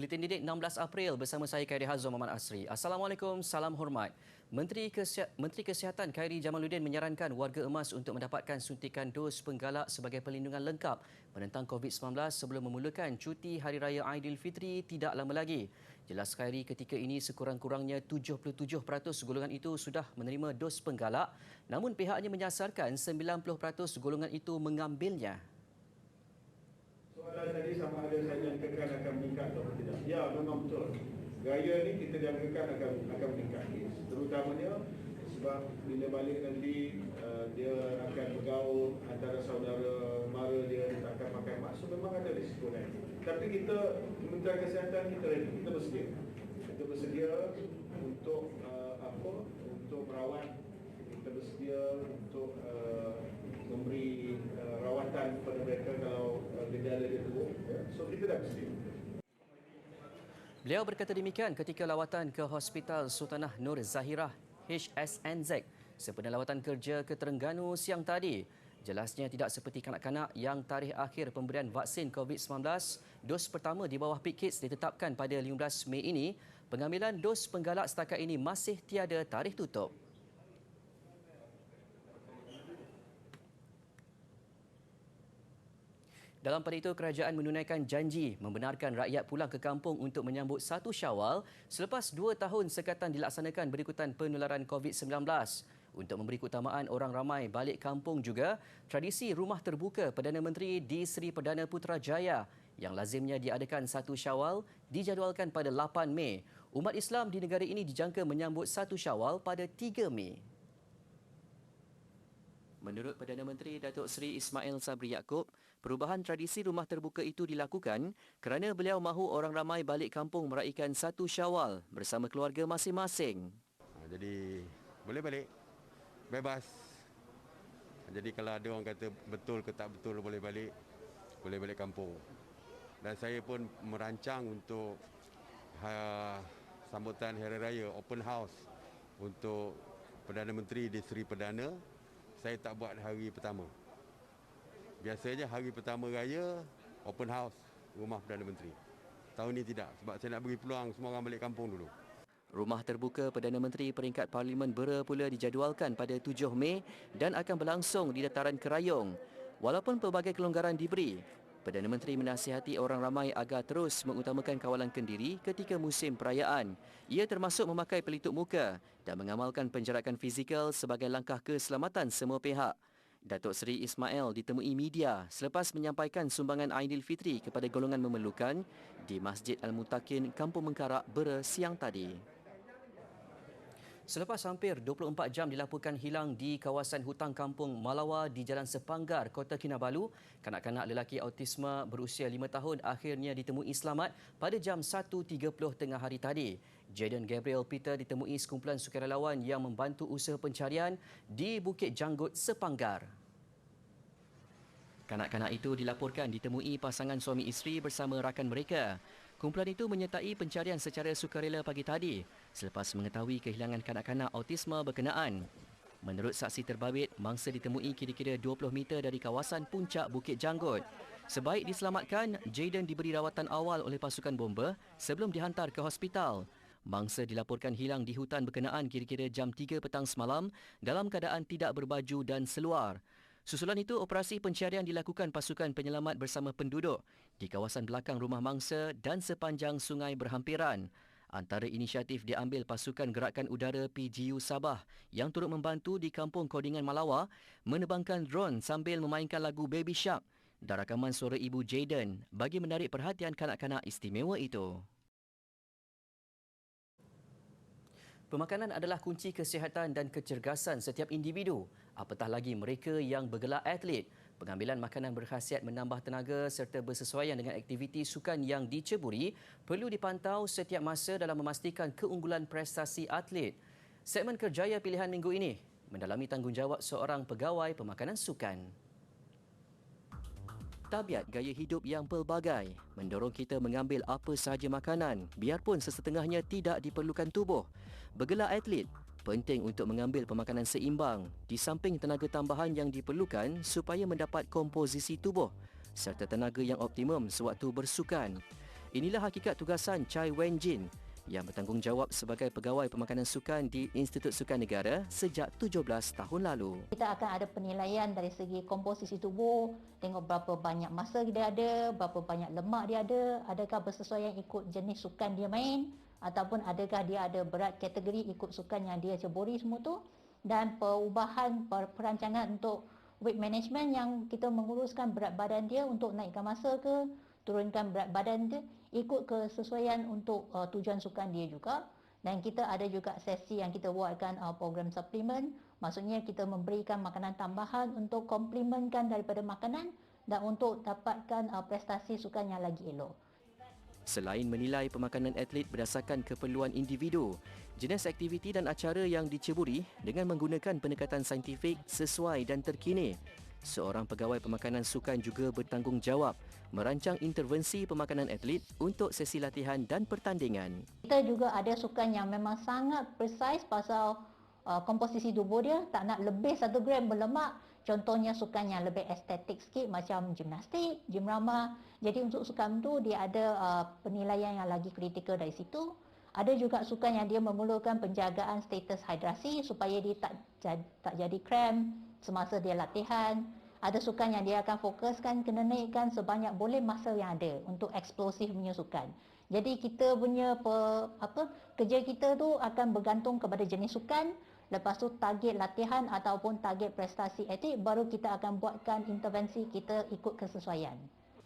Buletin Didik 16 April bersama saya Khairi Hazom Muhammad Asri. Assalamualaikum, salam hormat. Menteri Kesihatan Khairi Jamaluddin menyarankan warga emas untuk mendapatkan suntikan dos penggalak sebagai perlindungan lengkap menentang COVID-19 sebelum memulakan cuti Hari Raya Aidilfitri tidak lama lagi. Jelas Khairi ketika ini sekurang-kurangnya 77% golongan itu sudah menerima dos penggalak, namun pihaknya menyasarkan 90% golongan itu mengambilnya. Soalan tadi sama ada saya jangkakan akan meningkat atau tidak. Ya, memang betul. Gaya ni kita jangkakan akan meningkat. Terutamanya sebab bila balik nanti dia akan bergaul antara saudara mara dia tak akan pakai mask. So memang ada risiko lain. Tapi kita, Kementerian Kesihatan kita ready, kita bersedia. Kita bersedia untuk untuk merawat, kita bersedia untuk memberi rawatan kepada mereka kalau gejala dia teruk. So kita dah bersedia. Beliau berkata demikian ketika lawatan ke Hospital Sultanah Nur Zahirah HSNZ sempena lawatan kerja ke Terengganu siang tadi. Jelasnya tidak seperti kanak-kanak yang tarikh akhir pemberian vaksin COVID-19 dos pertama di bawah PKIDS ditetapkan pada 15 Mei ini, pengambilan dos penggalak setakat ini masih tiada tarikh tutup. Dalam pada itu, kerajaan menunaikan janji membenarkan rakyat pulang ke kampung untuk menyambut 1 Syawal selepas 2 tahun sekatan dilaksanakan berikutan penularan COVID-19. Untuk memberi keutamaan orang ramai balik kampung juga, tradisi Rumah Terbuka Perdana Menteri di Seri Perdana Putrajaya yang lazimnya diadakan 1 Syawal dijadualkan pada 8 Mei. Umat Islam di negara ini dijangka menyambut 1 Syawal pada 3 Mei. Menurut Perdana Menteri Datuk Seri Ismail Sabri Yaakob, perubahan tradisi rumah terbuka itu dilakukan kerana beliau mahu orang ramai balik kampung meraihkan 1 Syawal bersama keluarga masing-masing. Jadi boleh balik, bebas. Jadi kalau ada orang kata betul ke tak betul boleh balik kampung. Dan saya pun merancang untuk sambutan Hari Raya Open House untuk Perdana Menteri di Seri Perdana. Saya tak buat hari pertama. Biasanya hari pertama raya, open house, rumah Perdana Menteri. Tahun ini tidak, sebab saya nak beri peluang semua orang balik kampung dulu. Rumah terbuka Perdana Menteri peringkat Parlimen Bera pula dijadualkan pada 7 Mei dan akan berlangsung di dataran Kerayong. Walaupun pelbagai kelonggaran diberi, Perdana Menteri menasihati orang ramai agar terus mengutamakan kawalan kendiri ketika musim perayaan. Ia termasuk memakai pelitup muka dan mengamalkan penjarakan fizikal sebagai langkah keselamatan semua pihak. Datuk Seri Ismail ditemui media selepas menyampaikan sumbangan Aidilfitri kepada golongan memerlukan di Masjid Al-Mutakin, Kampung Mengkarak, Bera siang tadi. Selepas hampir 24 jam dilaporkan hilang di kawasan hutang kampung Malawa di Jalan Sepanggar, Kota Kinabalu, kanak-kanak lelaki autisma berusia 5 tahun akhirnya ditemui selamat pada jam 1.30 tengah hari tadi. Jaden Gabriel Peter ditemui sekumpulan sukarelawan yang membantu usaha pencarian di Bukit Janggut, Sepanggar. Kanak-kanak itu dilaporkan ditemui pasangan suami isteri bersama rakan mereka. Kumpulan itu menyertai pencarian secara sukarela pagi tadi selepas mengetahui kehilangan kanak-kanak autisma berkenaan. Menurut saksi terbabit, mangsa ditemui kira-kira 20 meter dari kawasan puncak Bukit Janggut. Sebaik diselamatkan, Jaden diberi rawatan awal oleh pasukan bomba sebelum dihantar ke hospital. Mangsa dilaporkan hilang di hutan berkenaan kira-kira jam 3 petang semalam dalam keadaan tidak berbaju dan seluar. Susulan itu, operasi pencarian dilakukan pasukan penyelamat bersama penduduk di kawasan belakang rumah mangsa dan sepanjang sungai berhampiran. Antara inisiatif diambil pasukan gerakan udara PGU Sabah yang turut membantu di kampung Kodingan Malawa menebangkan drone sambil memainkan lagu Baby Shark dan rakaman suara ibu Jaden bagi menarik perhatian kanak-kanak istimewa itu. Pemakanan adalah kunci kesihatan dan kecergasan setiap individu, apatah lagi mereka yang bergelar atlet. Pengambilan makanan berkhasiat menambah tenaga serta bersesuaian dengan aktiviti sukan yang diceburi perlu dipantau setiap masa dalam memastikan keunggulan prestasi atlet. Segmen Kerjaya Pilihan minggu ini mendalami tanggungjawab seorang pegawai pemakanan sukan. Tabiat gaya hidup yang pelbagai mendorong kita mengambil apa sahaja makanan biarpun sesetengahnya tidak diperlukan tubuh. Bergelar atlet, penting untuk mengambil pemakanan seimbang di samping tenaga tambahan yang diperlukan supaya mendapat komposisi tubuh serta tenaga yang optimum sewaktu bersukan. Inilah hakikat tugasan Chai Wen-jin yang bertanggungjawab sebagai pegawai pemakanan sukan di Institut Sukan Negara sejak 17 tahun lalu. Kita akan ada penilaian dari segi komposisi tubuh, tengok berapa banyak masa dia ada, berapa banyak lemak dia ada, adakah bersesuaian ikut jenis sukan dia main, ataupun adakah dia ada berat kategori ikut sukan yang dia ceburi semua tu, dan perubahan perancangan untuk weight management yang kita menguruskan berat badan dia untuk naikkan masa ke, turunkan berat badan dia, ikut kesesuaian untuk tujuan sukan dia juga. Dan kita ada juga sesi yang kita buatkan program suplemen, maksudnya kita memberikan makanan tambahan untuk komplementkan daripada makanan dan untuk dapatkan prestasi sukan yang lagi elok. Selain menilai pemakanan atlet berdasarkan keperluan individu, jenis aktiviti dan acara yang diceburi dengan menggunakan pendekatan saintifik sesuai dan terkini. Seorang pegawai pemakanan sukan juga bertanggungjawab merancang intervensi pemakanan atlet untuk sesi latihan dan pertandingan. Kita juga ada sukan yang memang sangat precise pasal komposisi tubuh dia, tak nak lebih 1 gram berlemak. Contohnya sukan yang lebih estetik sikit macam gimnastik, gym rama. Jadi untuk sukan tu dia ada penilaian yang lagi kritikal dari situ. Ada juga sukan yang dia memerlukan penjagaan status hidrasi supaya dia tak jadi cramp semasa dia latihan. Ada sukan yang dia akan fokuskan kena naikkan sebanyak boleh masa yang ada untuk eksplosif punya sukan. Jadi kita punya kerja kita tu akan bergantung kepada jenis sukan, lepas tu target latihan ataupun target prestasi atlet, baru kita akan buatkan intervensi kita ikut kesesuaian.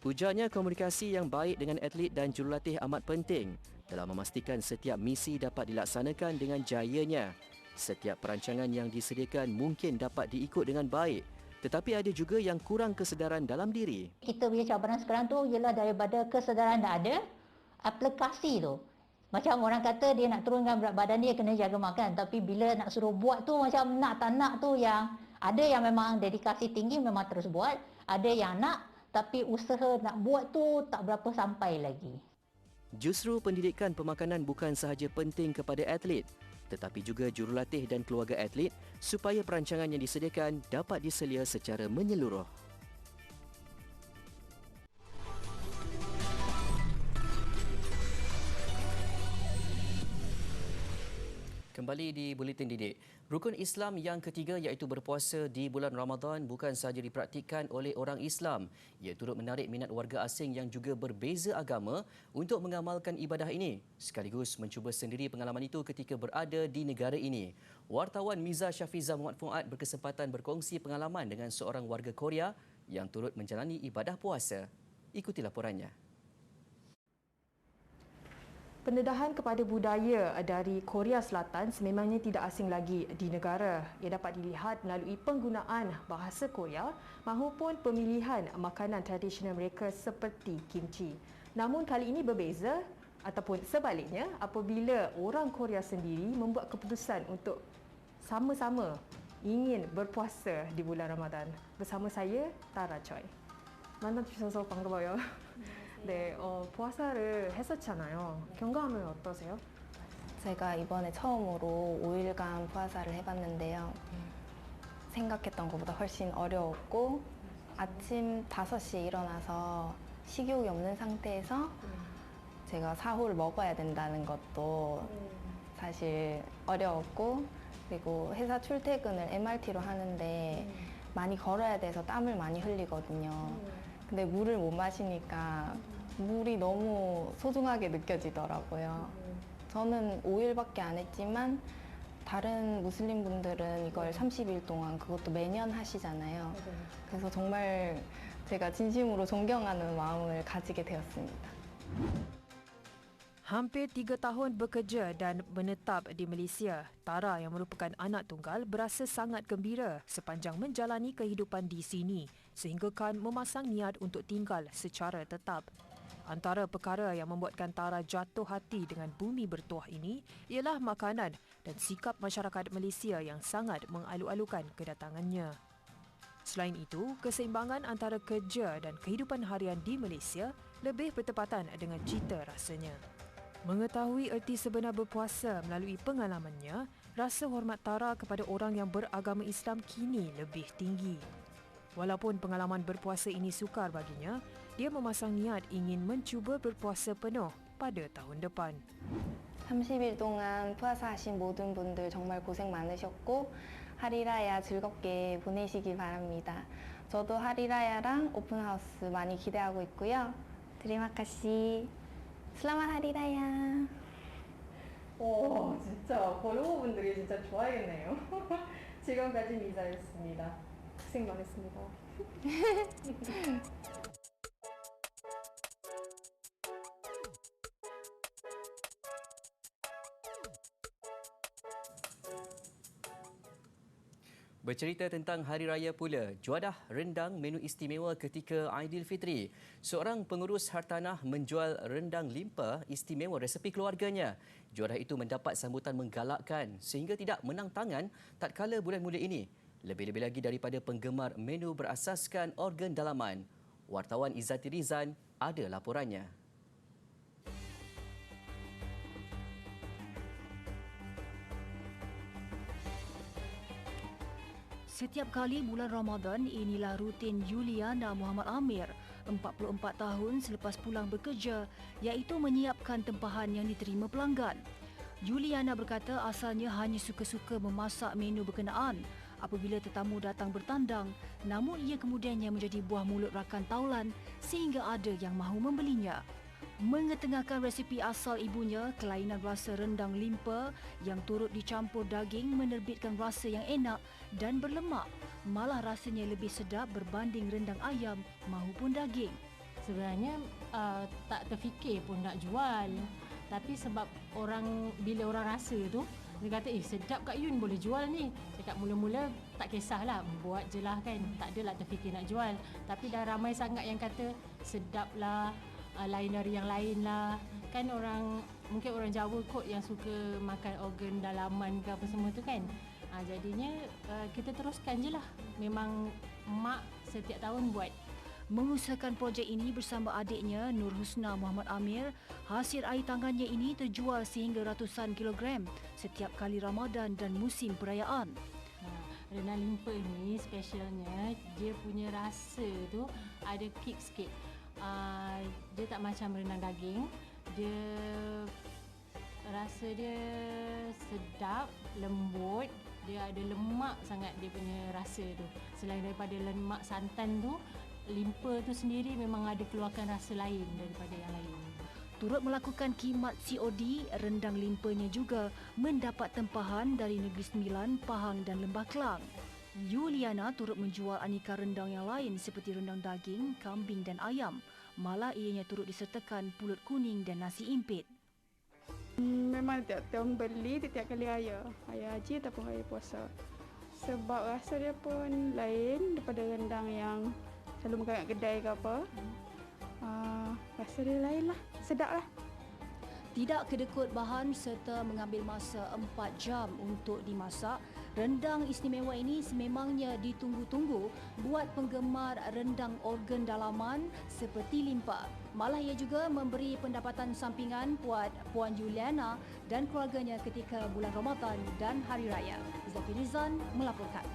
Ujarnya komunikasi yang baik dengan atlet dan jurulatih amat penting dalam memastikan setiap misi dapat dilaksanakan dengan jayanya. Setiap perancangan yang disediakan mungkin dapat diikut dengan baik, tetapi ada juga yang kurang kesedaran dalam diri. Kita punya cabaran sekarang tu ialah daripada kesedaran dah ada, aplikasi tu. Macam orang kata dia nak turunkan berat badan dia kena jaga makan, tapi bila nak suruh buat tu macam nak tak nak tu, yang ada yang memang dedikasi tinggi memang terus buat, ada yang nak tapi usaha nak buat tu tak berapa sampai lagi. Justru pendidikan pemakanan bukan sahaja penting kepada atlet, tetapi juga jurulatih dan keluarga atlet supaya perancangan yang disediakan dapat diselia secara menyeluruh. Kembali di Buletin Didik. Rukun Islam yang ketiga iaitu berpuasa di bulan Ramadan bukan sahaja dipraktikkan oleh orang Islam. Ia turut menarik minat warga asing yang juga berbeza agama untuk mengamalkan ibadah ini, sekaligus mencuba sendiri pengalaman itu ketika berada di negara ini. Wartawan Miza Syafiza Muhammad Fuad berkesempatan berkongsi pengalaman dengan seorang warga Korea yang turut menjalani ibadah puasa. Ikuti laporannya. Pendedahan kepada budaya dari Korea Selatan sememangnya tidak asing lagi di negara. Ia dapat dilihat melalui penggunaan bahasa Korea mahupun pemilihan makanan tradisional mereka seperti kimchi. Namun kali ini berbeza ataupun sebaliknya apabila orang Korea sendiri membuat keputusan untuk sama-sama ingin berpuasa di bulan Ramadan. Bersama saya, Tara Choi. 만나주셔서 반가워요. 네, 부화사를 했었잖아요. 경감은 어떠세요? 제가 이번에 처음으로 5일간 부화사를 해봤는데요. 생각했던 것보다 훨씬 어려웠고 아침 5시에 일어나서 식욕이 없는 상태에서 제가 사후를 먹어야 된다는 것도 사실 어려웠고, 그리고 회사 출퇴근을 MRT로 하는데 많이 걸어야 돼서 땀을 많이 흘리거든요. 근데 물을 못 마시니까 물이 너무 소중하게 느껴지더라고요. 저는 5일밖에 안 했지만 다른 무슬림 분들은 이걸 30일 동안 그것도 매년 하시잖아요. 그래서 정말 제가 진심으로 존경하는 마음을 가지게 되었습니다. Hampir 3 tahun bekerja dan menetap di Malaysia, Tara yang merupakan anak tunggal berasa sangat gembira sepanjang menjalani kehidupan di sini sehinggakan memasang niat untuk tinggal secara tetap. Antara perkara yang membuatkan Tara jatuh hati dengan bumi bertuah ini ialah makanan dan sikap masyarakat Malaysia yang sangat mengalu-alukan kedatangannya. Selain itu, keseimbangan antara kerja dan kehidupan harian di Malaysia lebih bertepatan dengan cita rasanya. Mengetahui erti sebenar berpuasa melalui pengalamannya, rasa hormat Tara kepada orang yang beragama Islam kini lebih tinggi. Walaupun pengalaman berpuasa ini sukar baginya, Dia memasang niat ingin mencuba berpuasa penuh pada tahun depan. 30일 동안 푸아사 하신 모든 분들 정말 고생 많으셨고 하리라야 즐겁게 보내시길 바랍니다. 저도 하리라야랑 오픈하우스 많이 기대하고 있고요. Terima kasih. Selamat Hari Raya. 오, 진짜 follower분들이 진짜 좋아하겠네요. 지금까지 미사였습니다. 고생 많았습니다. Bercerita tentang Hari Raya pula, juadah rendang menu istimewa ketika Aidilfitri. Seorang pengurus hartanah menjual rendang limpa istimewa resepi keluarganya. Juadah itu mendapat sambutan menggalakkan sehingga tidak menang tangan tatkala bulan muda ini. Lebih-lebih lagi daripada penggemar menu berasaskan organ dalaman. Wartawan Izzati Rizan ada laporannya. Setiap kali bulan Ramadan, inilah rutin Yuliana Muhammad Amir, 44 tahun selepas pulang bekerja, iaitu menyiapkan tempahan yang diterima pelanggan. Yuliana berkata asalnya hanya suka-suka memasak menu berkenaan apabila tetamu datang bertandang, namun ia kemudiannya menjadi buah mulut rakan taulan sehingga ada yang mahu membelinya. Mengetengahkan resipi asal ibunya, kelainan rasa rendang limpa yang turut dicampur daging menerbitkan rasa yang enak dan berlemak. Malah rasanya lebih sedap berbanding rendang ayam mahupun daging. Sebenarnya tak terfikir pun nak jual. Tapi sebab bila orang rasa tu, dia kata, sedap Kak Yun, boleh jual ni. Cakap mula-mula tak kisahlah, buat je lah kan. Tak adalah terfikir nak jual. Tapi dah ramai sangat yang kata, sedap lah. Lain dari yang lain lah. Kan mungkin orang Jawa kot yang suka makan organ dalaman ke apa semua tu kan. Jadinya kita teruskan je lah. Memang mak setiap tahun buat. Mengusahakan projek ini bersama adiknya Nur Husna Muhammad Amir, hasil air tangannya ini terjual sehingga ratusan kilogram setiap kali Ramadan dan musim perayaan. Rendang limpa ni specialnya, dia punya rasa tu ada kick sikit. Dia tak macam rendang daging. Dia rasa dia sedap, lembut. Dia ada lemak sangat dia punya rasa tu. Selain daripada lemak santan tu, limpa tu sendiri memang ada keluarkan rasa lain daripada yang lain. Turut melakukan khidmat COD, rendang limpanya juga mendapat tempahan dari Negeri Sembilan, Pahang dan Lembah Kelang. Yuliana turut menjual aneka rendang yang lain seperti rendang daging, kambing dan ayam. Malah ianya turut disertakan pulut kuning dan nasi impit. Memang tiap tahun beli setiap kali raya haji ataupun raya puasa. Sebab rasa dia pun lain daripada rendang yang selalu makan kat kedai ke apa. Rasa dia lain lah, sedap lah. Tidak kedekut bahan serta mengambil masa 4 jam untuk dimasak, rendang istimewa ini sememangnya ditunggu-tunggu buat penggemar rendang organ dalaman seperti limpa. Malah ia juga memberi pendapatan sampingan buat Puan Yuliana dan keluarganya ketika bulan Ramadan dan Hari Raya. Izzati Rizan melaporkan.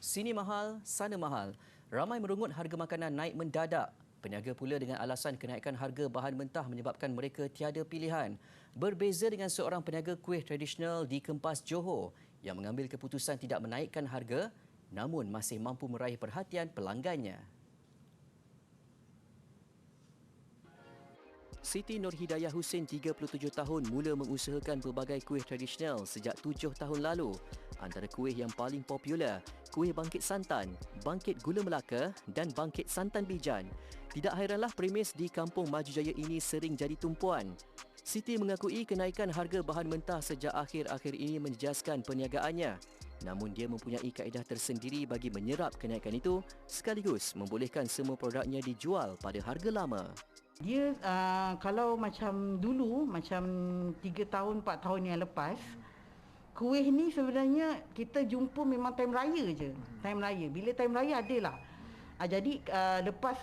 Sini mahal, sana mahal. Ramai merungut harga makanan naik mendadak. Peniaga pula dengan alasan kenaikan harga bahan mentah menyebabkan mereka tiada pilihan. Berbeza dengan seorang peniaga kuih tradisional di Kempas, Johor yang mengambil keputusan tidak menaikkan harga namun masih mampu meraih perhatian pelanggannya. Siti Nur Hidayah Hussein, 37 tahun, mula mengusahakan pelbagai kuih tradisional sejak 7 tahun lalu. Antara kuih yang paling popular, kuih bangkit santan, bangkit gula Melaka dan bangkit santan bijan. Tidak hairanlah premis di Kampung Maju Jaya ini sering jadi tumpuan. Siti mengakui kenaikan harga bahan mentah sejak akhir-akhir ini menjejaskan perniagaannya. Namun dia mempunyai kaedah tersendiri bagi menyerap kenaikan itu sekaligus membolehkan semua produknya dijual pada harga lama. Dia kalau macam dulu, macam 3 tahun, 4 tahun yang lepas, kuih ni sebenarnya kita jumpa memang time raya je. Time raya. Bila time raya adalah. Jadi lepas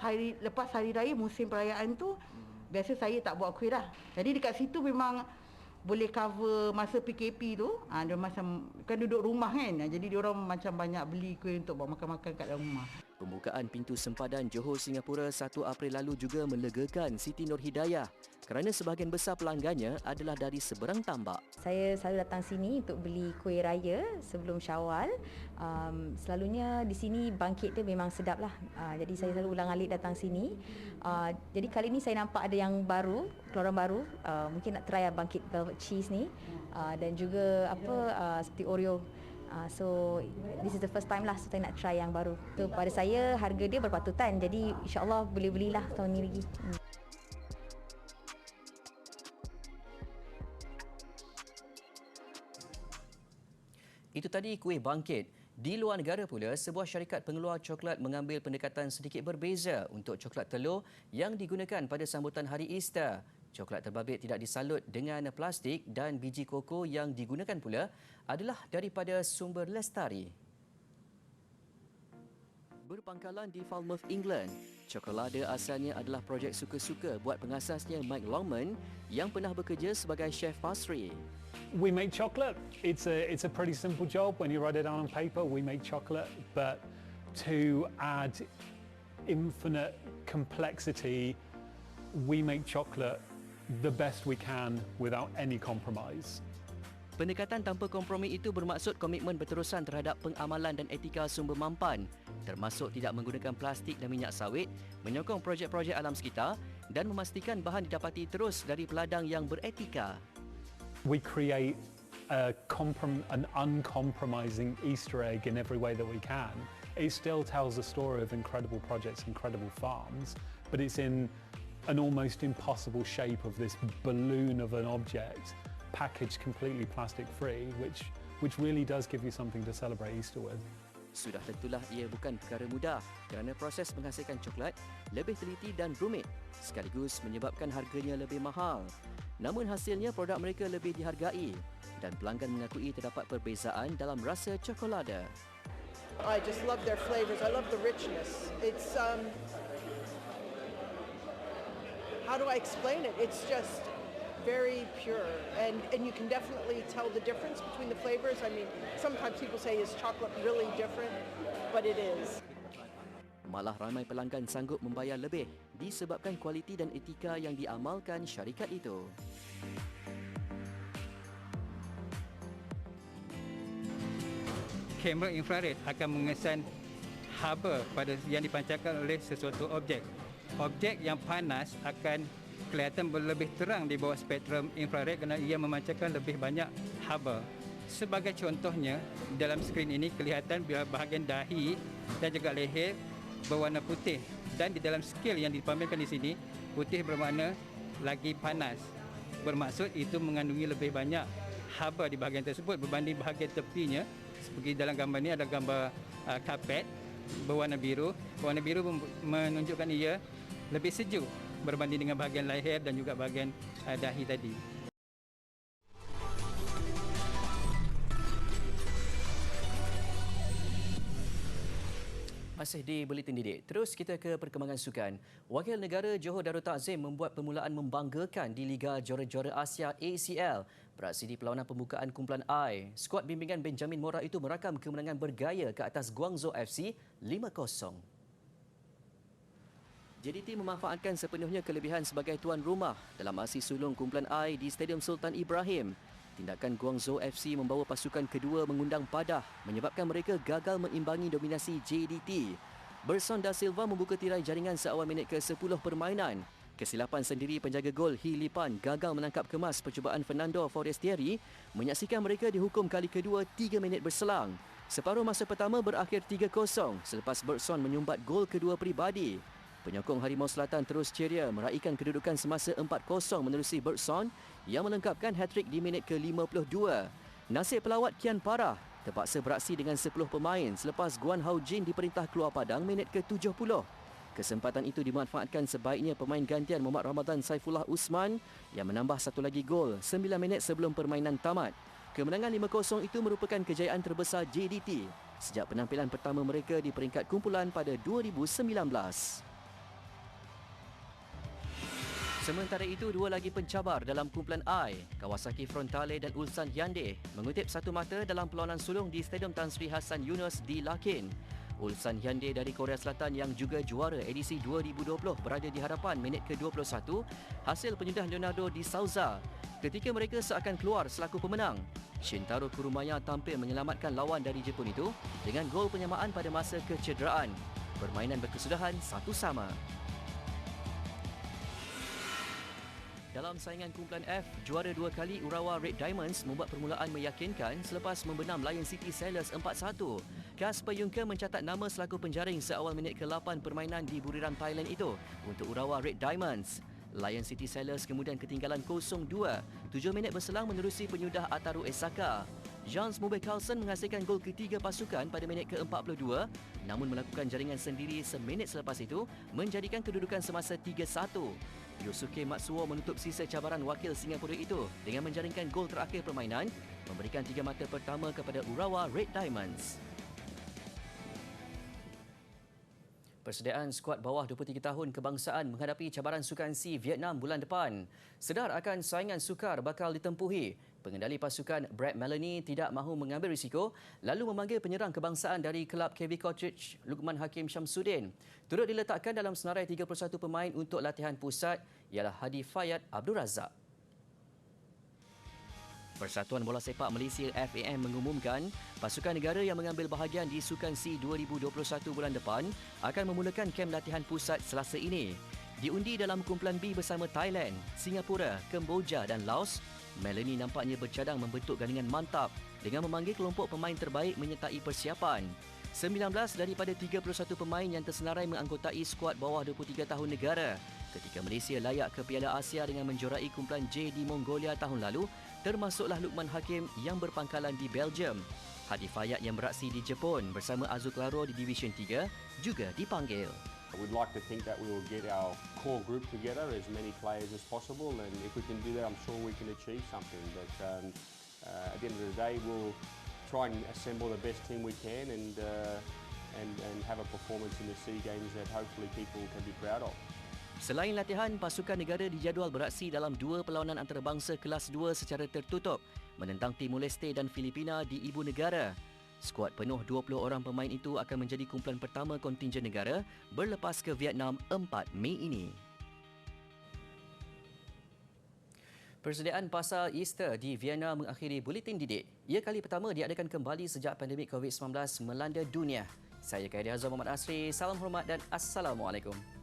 hari raya, musim perayaan tu, biasa saya tak buat kuih dah. Jadi dekat situ memang boleh cover masa PKP tu. Dia macam kan duduk rumah kan. Jadi dia orang macam banyak beli kuih untuk buat makan-makan kat dalam rumah. Pembukaan pintu sempadan Johor Singapura 1 April lalu juga melegakan Siti Nurhidayah kerana sebahagian besar pelanggannya adalah dari seberang tambak. Saya selalu datang sini untuk beli kuih raya sebelum Syawal. Selalunya di sini bangkit dia memang sedap lah. Jadi saya selalu ulang-alik datang sini. Jadi kali ni saya nampak ada yang baru, keluaran baru. Mungkin nak try bangkit velvet cheese ni. Dan juga seperti Oreo. So this is the first time lah, so saya nak try yang baru. So pada saya harga dia berpatutan. Jadi insya-Allah boleh belilah tahun ni lagi. Itu tadi kuih bangkit. Di luar negara pula, sebuah syarikat pengeluar coklat mengambil pendekatan sedikit berbeza untuk coklat telur yang digunakan pada sambutan Hari Easter. Coklat terbabit tidak disalut dengan plastik dan biji koko yang digunakan pula adalah daripada sumber lestari. Berpangkalan di Falmouth, England, Chocolade asalnya adalah projek suka-suka buat pengasasnya Mike Longman yang pernah bekerja sebagai chef pastry. We make chocolate. It's a pretty simple job when you write it down on paper. We make chocolate, but to add infinite complexity, we make chocolate the best we can without any compromise. Pendekatan tanpa kompromi itu bermaksud komitmen berterusan terhadap pengamalan dan etika sumber mampan, termasuk tidak menggunakan plastik dan minyak sawit, menyokong projek-projek alam sekitar dan memastikan bahan didapati terus dari peladang yang beretika. We create an uncompromising Easter egg in every way that we can. It still tells a story of incredible projects, incredible farms, but it's in an almost impossible shape of this balloon of an object, packaged completely plastic-free, which really does give you something to celebrate Easter with. Sudah tentulah ia bukan perkara mudah kerana proses menghasilkan coklat lebih teliti dan rumit, sekaligus menyebabkan harganya lebih mahal. Namun hasilnya produk mereka lebih dihargai dan pelanggan mengakui terdapat perbezaan dalam rasa ciokolada. I just love their flavors. I love the richness. It's how do I explain it? It's just very pure, and you can definitely tell the difference between the flavors. I mean, sometimes people say, is chocolate really different? But it is. Malah ramai pelanggan sanggup membayar lebih disebabkan kualiti dan etika yang diamalkan syarikat itu. Kamera infrared akan mengesan haba pada yang dipancarkan oleh sesuatu objek. Objek yang panas akan kelihatan lebih terang di bawah spektrum infrared kerana ia memancarkan lebih banyak haba. Sebagai contohnya, dalam skrin ini kelihatan bahagian dahi dan juga leher berwarna putih, dan di dalam skil yang dipamerkan di sini, putih bermakna lagi panas. Bermaksud itu mengandungi lebih banyak haba di bahagian tersebut berbanding bahagian tepinya. Seperti dalam gambar ini ada gambar karpet berwarna biru. Warna biru menunjukkan ia lebih sejuk berbanding dengan bahagian leher dan juga bahagian dahi tadi. Masih di Buletin Didik. Terus kita ke perkembangan sukan. Wakil negara Johor Darul Takzim membuat permulaan membanggakan di Liga Juara-Juara Asia ACL beraksi di perlawanan pembukaan kumpulan I. Skuad bimbingan Benjamin Mora itu merakam kemenangan bergaya ke atas Guangzhou FC 5-0. JDT memanfaatkan sepenuhnya kelebihan sebagai tuan rumah dalam aksi sulung kumpulan I di Stadium Sultan Ibrahim. Tindakan Guangzhou FC membawa pasukan kedua mengundang padah menyebabkan mereka gagal mengimbangi dominasi JDT. Berson da Silva membuka tirai jaringan seawal minit ke-10 permainan. Kesilapan sendiri penjaga gol He Lipan gagal menangkap kemas percubaan Fernando Forestieri menyaksikan mereka dihukum kali kedua 3 minit berselang. Separuh masa pertama berakhir 3-0 selepas Bergson menyumbat gol kedua peribadi. Penyokong Harimau Selatan terus ceria meraihkan kedudukan semasa 4-0 menerusi Bergson yang melengkapkan hat-trick di minit ke-52. Nasib pelawat kian parah, terpaksa beraksi dengan 10 pemain selepas Guan Hao Jin diperintah keluar padang minit ke-70. Kesempatan itu dimanfaatkan sebaiknya pemain gantian Muhammad Ramadan Saifullah Usman yang menambah satu lagi gol 9 minit sebelum permainan tamat. Kemenangan 5-0 itu merupakan kejayaan terbesar JDT sejak penampilan pertama mereka di peringkat kumpulan pada 2019. Sementara itu, dua lagi pencabar dalam kumpulan I, Kawasaki Frontale dan Ulsan Hyundai, mengutip satu mata dalam perlawanan sulung di Stadium Tan Sri Hasan Yunos di Lakin. Ulsan Hyundai dari Korea Selatan yang juga juara edisi 2020 berada di hadapan minit ke-21 hasil penyudah Leonardo Di Souza ketika mereka seakan keluar selaku pemenang. Shintaro Kurumaya tampil menyelamatkan lawan dari Jepun itu dengan gol penyamaan pada masa kecederaan. Permainan berkesudahan 1-1. Dalam saingan kumpulan F, juara 2 kali Urawa Red Diamonds membuat permulaan meyakinkan selepas membenam Lion City Sailors 4-1. Kasper Juncker mencatat nama selaku penjaring seawal minit ke-8 permainan di Buriram, Thailand itu untuk Urawa Red Diamonds. Lion City Sailors kemudian ketinggalan 0-2, 7 minit berselang menerusi penyudah Ataru Esaka. Jans Mube Carlson menghasilkan gol ketiga pasukan pada minit ke-42 namun melakukan jaringan sendiri seminit selepas itu menjadikan kedudukan semasa 3-1. Yosuke Matsuo menutup sisa cabaran wakil Singapura itu dengan menjaringkan gol terakhir permainan memberikan 3 mata pertama kepada Urawa Red Diamonds. Persediaan skuad bawah 23 tahun kebangsaan menghadapi cabaran Sukan C Vietnam bulan depan. Sedar akan saingan sukar bakal ditempuhi, pengendali pasukan Brad Maloney tidak mahu mengambil risiko lalu memanggil penyerang kebangsaan dari kelab KV Kotrich, Lukman Hakim Syamsuddin. Turut diletakkan dalam senarai 31 pemain untuk latihan pusat ialah Hadi Fayad Abdul Razak. Persatuan Bola Sepak Malaysia FAM mengumumkan pasukan negara yang mengambil bahagian di Sukan C 2021 bulan depan akan memulakan kem latihan pusat Selasa ini. Diundi dalam kumpulan B bersama Thailand, Singapura, Kemboja dan Laos, Melanie nampaknya bercadang membentuk gandingan mantap dengan memanggil kelompok pemain terbaik menyertai persiapan. 19 daripada 31 pemain yang tersenarai menganggotai skuad bawah 23 tahun negara ketika Malaysia layak ke Piala Asia dengan menjorai kumpulan J di Mongolia tahun lalu, termasuklah Lukman Hakim yang berpangkalan di Belgium. Hadi Fayad yang beraksi di Jepun bersama Azul Claro di Division 3 juga dipanggil. We'd like to think that we will get our core group together, as many players as possible, and if we can do that, I'm sure we can achieve something. But at the end of the day, we'll try and assemble the best team we can and have a performance in the SEA Games that hopefully people can be proud of. Selain latihan, pasukan negara dijadual beraksi dalam 2 perlawanan antarabangsa kelas 2 secara tertutup menentang Timor Leste dan Filipina di ibu negara. Skuad penuh 20 orang pemain itu akan menjadi kumpulan pertama kontingen negara berlepas ke Vietnam 4 Mei ini. Persediaan pasar Easter di Vienna mengakhiri buletin didik. Ia kali pertama diadakan kembali sejak pandemik COVID-19 melanda dunia. Saya Khairi Azhar Muhammad Asri. Salam hormat dan Assalamualaikum.